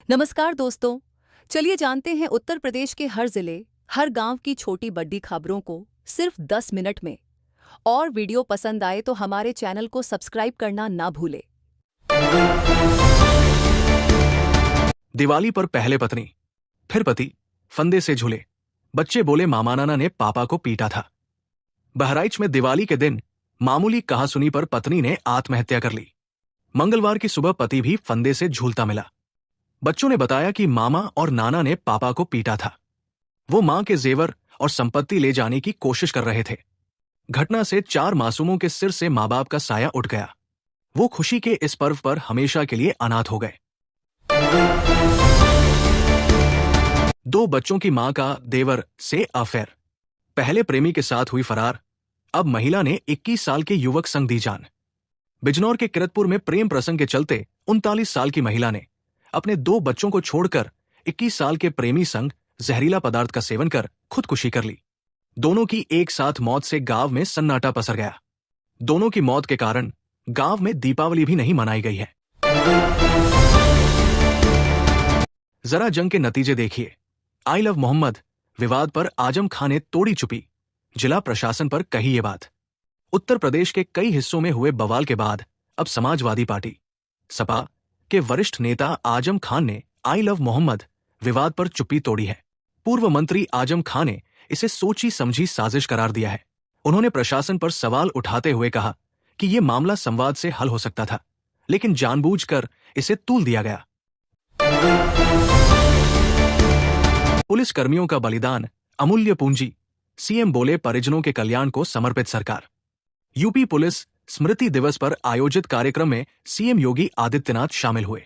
नमस्कार दोस्तों। चलिए जानते हैं उत्तर प्रदेश के हर जिले, हर गांव की छोटी बड़ी खबरों को सिर्फ 10 मिनट में। और वीडियो पसंद आए तो हमारे चैनल को सब्सक्राइब करना ना भूलें। दिवाली पर पहले पत्नी फिर पति फंदे से झूले। बच्चे बोले मामा नाना ने पापा को पीटा था। बहराइच में दिवाली के दिन मामूली कहासुनी पर पत्नी ने आत्महत्या कर ली। मंगलवार की सुबह पति भी फंदे से झूलता मिला। बच्चों ने बताया कि मामा और नाना ने पापा को पीटा था। वो मां के जेवर और संपत्ति ले जाने की कोशिश कर रहे थे। घटना से 4 मासूमों के सिर से मां बाप का साया उठ गया। वो खुशी के इस पर्व पर हमेशा के लिए अनाथ हो गए। 2 बच्चों की मां का देवर से अफेयर। पहले प्रेमी के साथ हुई फरार, अब महिला ने 21 साल के युवक संग दी जान। बिजनौर के किरतपुर में प्रेम प्रसंग के चलते 39 साल की महिला ने अपने 2 बच्चों को छोड़कर 21 साल के प्रेमी संग जहरीला पदार्थ का सेवन कर खुदकुशी कर ली। दोनों की एक साथ मौत से गांव में सन्नाटा पसर गया। दोनों की मौत के कारण गांव में दीपावली भी नहीं मनाई गई है। जरा जंग के नतीजे देखिए। आई लव मोहम्मद विवाद पर आजम खान ने तोड़ी चुप्पी। जिला प्रशासन पर कही ये बात। उत्तर प्रदेश के कई हिस्सों में हुए बवाल के बाद अब समाजवादी पार्टी सपा के वरिष्ठ नेता आजम खान ने आई लव मोहम्मद विवाद पर चुप्पी तोड़ी है। पूर्व मंत्री आजम खान ने इसे सोची समझी साजिश करार दिया है। उन्होंने प्रशासन पर सवाल उठाते हुए कहा कि यह मामला संवाद से हल हो सकता था, लेकिन जानबूझकर इसे तूल दिया गया। पुलिस कर्मियों का बलिदान अमूल्य पूंजी, सीएम बोले परिजनों के कल्याण को समर्पित सरकार। यूपी पुलिस स्मृति दिवस पर आयोजित कार्यक्रम में सीएम योगी आदित्यनाथ शामिल हुए।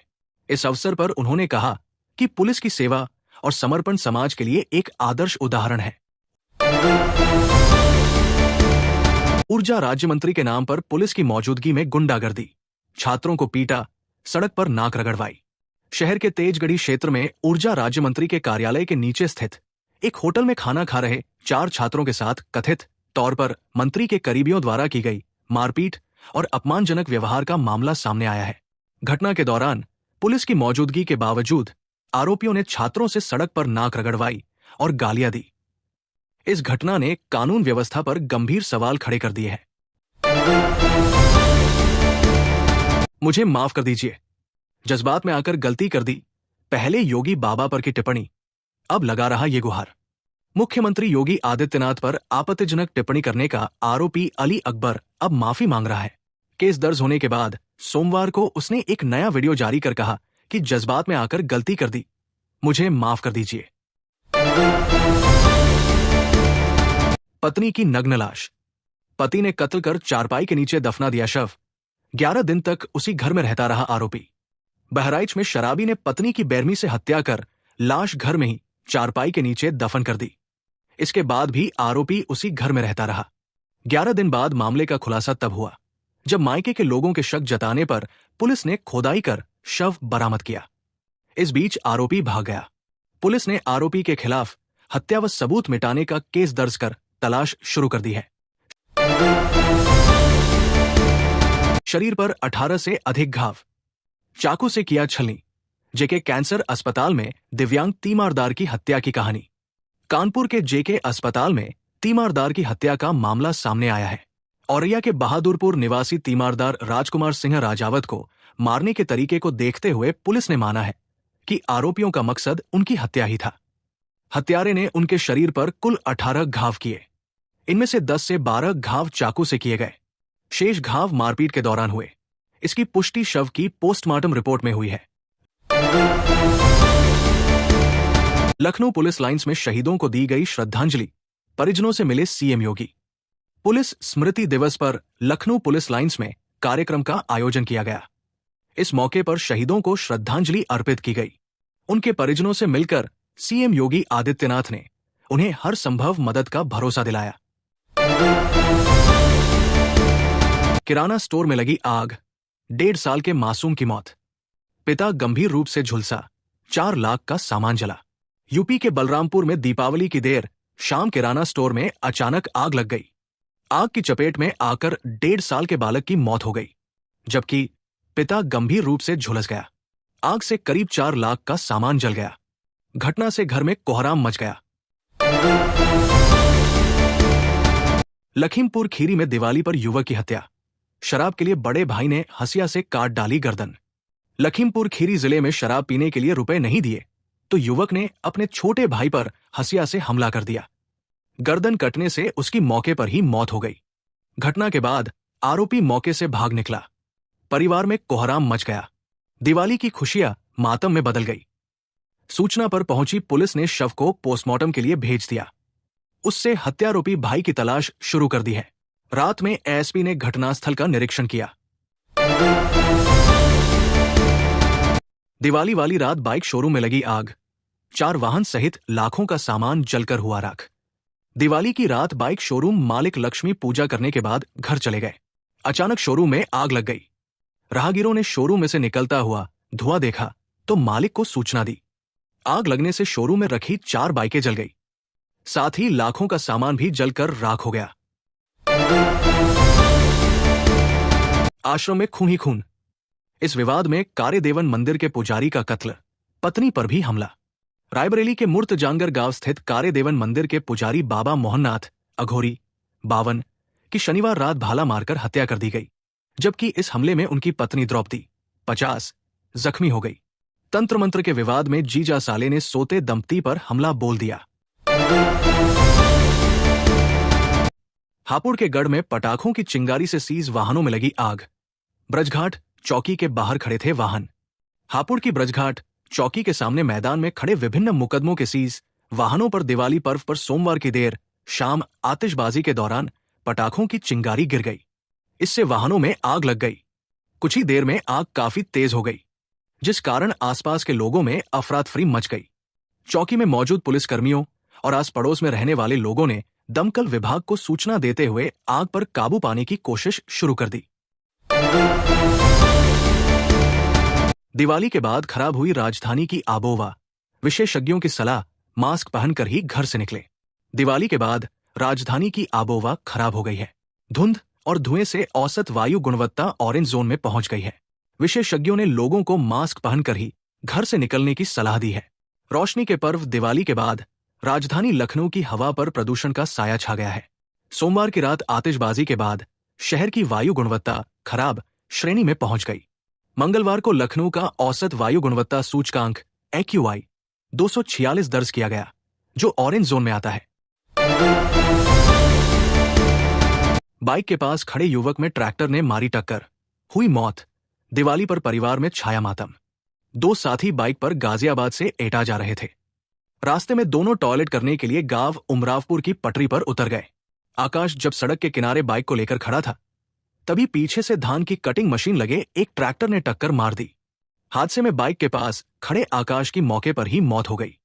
इस अवसर पर उन्होंने कहा कि पुलिस की सेवा और समर्पण समाज के लिए एक आदर्श उदाहरण है। ऊर्जा राज्य मंत्री के नाम पर पुलिस की मौजूदगी में गुंडागर्दी, छात्रों को पीटा, सड़क पर नाक रगड़वाई। शहर के तेजगढ़ी क्षेत्र में ऊर्जा राज्य मंत्री के कार्यालय के नीचे स्थित एक होटल में खाना खा रहे 4 छात्रों के साथ कथित तौर पर मंत्री के करीबियों द्वारा की गई मारपीट और अपमानजनक व्यवहार का मामला सामने आया है। घटना के दौरान पुलिस की मौजूदगी के बावजूद आरोपियों ने छात्रों से सड़क पर नाक रगड़वाई और गालियां दी। इस घटना ने कानून व्यवस्था पर गंभीर सवाल खड़े कर दिए हैं। मुझे माफ कर दीजिए, जज्बात में आकर गलती कर दी। पहले योगी बाबा पर की टिप्पणी, अब लगा रहा ये गुहार। मुख्यमंत्री योगी आदित्यनाथ पर आपत्तिजनक टिप्पणी करने का आरोपी अली अकबर अब माफी मांग रहा है। केस दर्ज होने के बाद सोमवार को उसने एक नया वीडियो जारी कर कहा कि जज्बात में आकर गलती कर दी, मुझे माफ कर दीजिए। पत्नी की नग्न लाश, पति ने कत्ल कर चारपाई के नीचे दफना दिया शव। 11 दिन तक उसी घर में रहता रहा आरोपी। बहराइच में शराबी ने पत्नी की बेरहमी से हत्या कर लाश घर में ही चारपाई के नीचे दफन कर दी। इसके बाद भी आरोपी उसी घर में रहता रहा। 11 दिन बाद मामले का खुलासा तब हुआ जब मायके के लोगों के शक जताने पर पुलिस ने खोदाई कर शव बरामद किया। इस बीच आरोपी भाग गया। पुलिस ने आरोपी के खिलाफ हत्या व सबूत मिटाने का केस दर्ज कर तलाश शुरू कर दी है। शरीर पर 18 से अधिक घाव, चाकू से किया छलनी। जेके कैंसर अस्पताल में दिव्यांग तीमारदार की हत्या की कहानी। कानपुर के जेके अस्पताल में तीमारदार की हत्या का मामला सामने आया है। औरैया के बहादुरपुर निवासी तीमारदार राजकुमार सिंह राजावत को मारने के तरीके को देखते हुए पुलिस ने माना है कि आरोपियों का मकसद उनकी हत्या ही था। हत्यारे ने उनके शरीर पर कुल 18 घाव किए। इनमें से 10 से 12 घाव चाकू से किए गए। शेष घाव मारपीट के दौरान हुए। इसकी पुष्टि शव की पोस्टमार्टम रिपोर्ट में हुई है। लखनऊ पुलिस लाइंस में शहीदों को दी गई श्रद्धांजलि, परिजनों से मिले सीएम योगी। पुलिस स्मृति दिवस पर लखनऊ पुलिस लाइंस में कार्यक्रम का आयोजन किया गया। इस मौके पर शहीदों को श्रद्धांजलि अर्पित की गई। उनके परिजनों से मिलकर सीएम योगी आदित्यनाथ ने उन्हें हर संभव मदद का भरोसा दिलाया। किराना स्टोर में लगी आग, 1.5 साल के मासूम की मौत। पिता गंभीर रूप से झुलसा, 4 लाख का सामान जला। यूपी के बलरामपुर में दीपावली की देर शाम किराना स्टोर में अचानक आग लग गई। आग की चपेट में आकर 1.5 साल के बालक की मौत हो गई, जबकि पिता गंभीर रूप से झुलस गया। आग से करीब 4 लाख का सामान जल गया। घटना से घर में कोहराम मच गया। लखीमपुर खीरी में दिवाली पर युवक की हत्या। शराब के लिए बड़े भाई ने हंसिया से काट डाली गर्दन। लखीमपुर खीरी जिले में शराब पीने के लिए रुपए नहीं दिए तो युवक ने अपने छोटे भाई पर हंसिया से हमला कर दिया। गर्दन कटने से उसकी मौके पर ही मौत हो गई। घटना के बाद आरोपी मौके से भाग निकला। परिवार में कोहराम मच गया। दिवाली की खुशियां मातम में बदल गई। सूचना पर पहुंची पुलिस ने शव को पोस्टमार्टम के लिए भेज दिया। उससे हत्यारोपी भाई की तलाश शुरू कर दी है। रात में एएसपी ने घटनास्थल का निरीक्षण किया। दिवाली वाली रात बाइक शोरूम में लगी आग। 4 वाहन सहित लाखों का सामान जलकर हुआ राख। दिवाली की रात बाइक शोरूम मालिक लक्ष्मी पूजा करने के बाद घर चले गए। अचानक शोरूम में आग लग गई। राहगीरों ने शोरूम में से निकलता हुआ धुआं देखा तो मालिक को सूचना दी। आग लगने से शोरूम में रखी 4 बाइकें जल गई। साथ ही लाखों का सामान भी जलकर राख हो गया। आश्रम में खून ही खून। इस विवाद में कारेदेवन मंदिर के पुजारी का कत्ल, पत्नी पर भी हमला। रायबरेली के मूर्त जांगर गांव स्थित कारेदेवन मंदिर के पुजारी बाबा मोहननाथ अघोरी 52 की शनिवार रात भाला मारकर हत्या कर दी गई, जबकि इस हमले में उनकी पत्नी द्रौपदी 50 जख्मी हो गई। तंत्र मंत्र के विवाद में जीजा साले ने सोते दंपति पर हमला बोल दिया। हापुड़ के गढ़ में पटाखों की चिंगारी से सीज वाहनों में लगी आग। ब्रजघाट चौकी के बाहर खड़े थे वाहन। हापुड़ की ब्रजघाट चौकी के सामने मैदान में खड़े विभिन्न मुकदमों के सीज वाहनों पर दिवाली पर्व पर सोमवार की देर शाम आतिशबाजी के दौरान पटाखों की चिंगारी गिर गई। इससे वाहनों में आग लग गई। कुछ ही देर में आग काफी तेज हो गई, जिस कारण आसपास के लोगों में अफरातफरी मच गई। चौकी में मौजूद पुलिसकर्मियों और आस पड़ोस में रहने वाले लोगों ने दमकल विभाग को सूचना देते हुए आग पर काबू पाने की कोशिश शुरू कर दी। दिवाली के बाद खराब हुई राजधानी की आबोहवा। विशेषज्ञों की सलाह, मास्क पहनकर ही घर से निकले। दिवाली के बाद राजधानी की आबोहवा खराब हो गई है। धुंध और धुएं से औसत वायु गुणवत्ता ऑरेंज जोन में पहुंच गई है। विशेषज्ञों ने लोगों को मास्क पहनकर ही घर से निकलने की सलाह दी है। रोशनी के पर्व दिवाली के बाद राजधानी लखनऊ की हवा पर प्रदूषण का साया छा गया है। सोमवार की रात आतिशबाजी के बाद शहर की वायु गुणवत्ता खराब श्रेणी में पहुंच गई। मंगलवार को लखनऊ का औसत वायु गुणवत्ता सूचकांक AQI 246 दर्ज किया गया, जो ऑरेंज जोन में आता है। बाइक के पास खड़े युवक में ट्रैक्टर ने मारी टक्कर, हुई मौत। दिवाली पर परिवार में छाया मातम। 2 साथी बाइक पर गाजियाबाद से एटा जा रहे थे। रास्ते में दोनों टॉयलेट करने के लिए गांव उमरावपुर की पटरी पर उतर गए। आकाश जब सड़क के किनारे बाइक को लेकर खड़ा था, तभी पीछे से धान की कटिंग मशीन लगे एक ट्रैक्टर ने टक्कर मार दी। हादसे में बाइक के पास खड़े आकाश की मौके पर ही मौत हो गई।